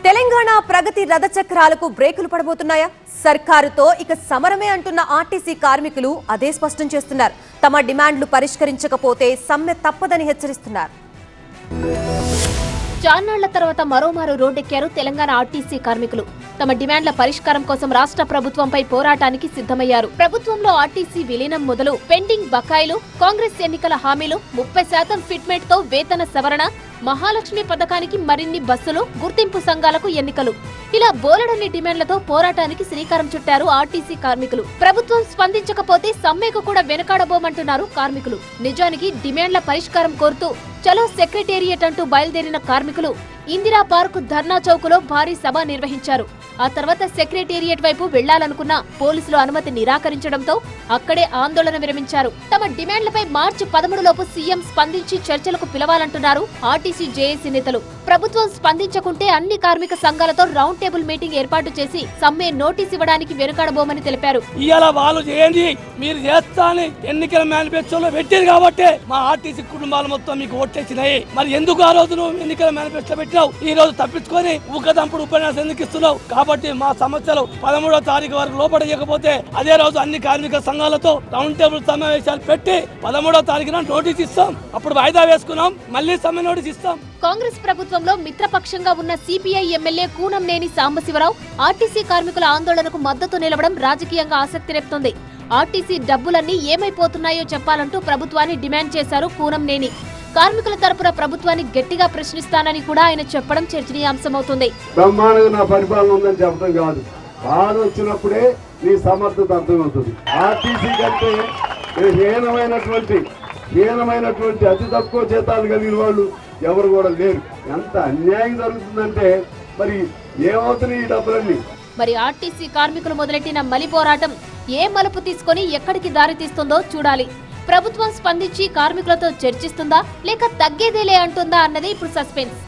తెలంగాణ ప్రగతి రథచక్రాలకు బ్రేకులు పడబోతున్నాయా? సర్కారుతో ఇక సమరమే అంటున్న ఆర్టీసీ కార్మికులు అదే స్పష్టం చేస్తున్నారు. తమ డిమాండ్లు పరిష్కరించకపోతే సమ్మె తప్పదని హెచ్చరిస్తున్నారు. చాన్నాళ్ల తర్వాత మరోమారు రోడ్డెక్కారు తెలంగాణ ఆర్టీసీ కార్మికులు. తమ డిమాండ్ల పరిష్కారం కోసం రాష్ట్ర ప్రభుత్వంపై పోరాటానికి సిద్ధమయ్యారు. ప్రభుత్వంలో ఆర్టీసీ విలీనం మొదలు పెండింగ్ బకాయిలు, కాంగ్రెస్ ఎన్నికల హామీలు, 30% ఫిట్మెంట్ తో వేతన సవరణ, మహాలక్ష్మి పథకానికి మరిన్ని బస్సులు, గుర్తింపు సంఘాలకు ఎన్నికలు, ఇలా బోలెడన్ని డిమాండ్లతో పోరాటానికి శ్రీకారం చుట్టారు ఆర్టీసీ కార్మికులు. ప్రభుత్వం స్పందించకపోతే సమ్మెకు కూడా వెనకాడబోమంటున్నారు కార్మికులు. నిజానికి డిమాండ్ల పరిష్కారం కోరుతూ చలో సెక్రటేరియట్ అంటూ బయలుదేరిన కార్మికులు ఇందిరా పార్క్ ధర్నా చౌకులో భారీ సభ నిర్వహించారు. ఆ తర్వాత సెక్రటేరియట్ వైపు వెళ్లాలనుకున్న పోలీసులు అనుమతి నిరాకరించడంతో అక్కడే ఆందోళన విరమించారు. తమ డిమాండ్లపై మార్చి 13 లోపు సీఎం స్పందించి చర్చలకు పిలవాలంటున్నారు ఆర్టీసీ జేఏసీ నేతలు. ప్రభుత్వం స్పందించకుంటే అన్ని కార్మిక సంఘాలతో రౌండ్ టేబుల్ మీటింగ్ ఏర్పాటు చేసి సమ్మె నోటీస్ ఇవ్వడానికి వెనుకాడబోమని తెలిపారు. ఇవాళ వాళ్ళు చేయండి, మీరు చేస్తాని ఎన్నికల మేనిఫెస్టోలో పెట్టారు కాబట్టి మా ఆర్టీసీ కుటుంబాలు మొత్తం మీకు ఓట్లేసినాయి. మరి ఎందుకు ఆ రోజు నువ్వు ఎన్నికల మేనిఫెస్టో పెట్టినావు? ఈ రోజు తప్పించుకొని ఊకదంపుడు ఉపన్యాసం ఎందుకు ఇస్తున్నావు? కాబట్టి మా సమస్యలు 13వ తారీఖు వరకు లోపడేయకపోతే అదే రోజు అన్ని కార్మిక సంఘాలతో రౌండ్ టేబుల్ సమావేశాలు పెట్టి 13వ తారీఖున నోటీస్ ఇస్తాం. అప్పుడు వాయిదా వేసుకున్నాం, మళ్ళీ సమ్మె నోటీస్ ఇస్తాం. కాంగ్రెస్ ప్రభుత్వంలో మిత్రపక్షంగా ఉన్న CPI MLA Kunamneni Sambasivarao RTC కార్మికుల ఆందోళనకు మద్దతు నిలవడం రాజకీయంగా ఆసక్తి రేపుతోంది. ఆర్టీసీ డబ్బులన్నీ ఏమైపోతున్నాయో చెప్పాలంటూ ప్రభుత్వాన్ని డిమాండ్ చేశారు కూనంనేని. కార్మికుల తరపున ప్రభుత్వాన్ని గట్టిగా ప్రశ్నిస్తానని కూడా ఆయన చెప్పడం చర్చనీయాంశమవుతుంది. బ్రహ్మాండంగా నా పరిపాలన ఉందని చెప్పడం కాదు, బాధ వచ్చినప్పుడే నీ సమర్థత అర్థమవుతుంది. ఆర్టీసీ కంటే హీనమైనటువంటి అతి తక్కువ జీతాలు కలిగిన వాళ్ళు ఎవరు కూడా లేరు. ఎంత అన్యాయం జరుగుతుందంటే మరి ఏమవుతున్నాయి ఈ డబ్బులన్నీ? మరి ఆర్టీసీ కార్మికులు మొదలెట్టిన మలి పోరాటం ఏ మలుపు తీసుకొని ఎక్కడికి దారి తీస్తుందో చూడాలి. ప్రభుత్వం స్పందించి కార్మికులతో చర్చిస్తుందా లేక తగ్గేదేలే అంటుందా అన్నది ఇప్పుడు సస్పెన్స్.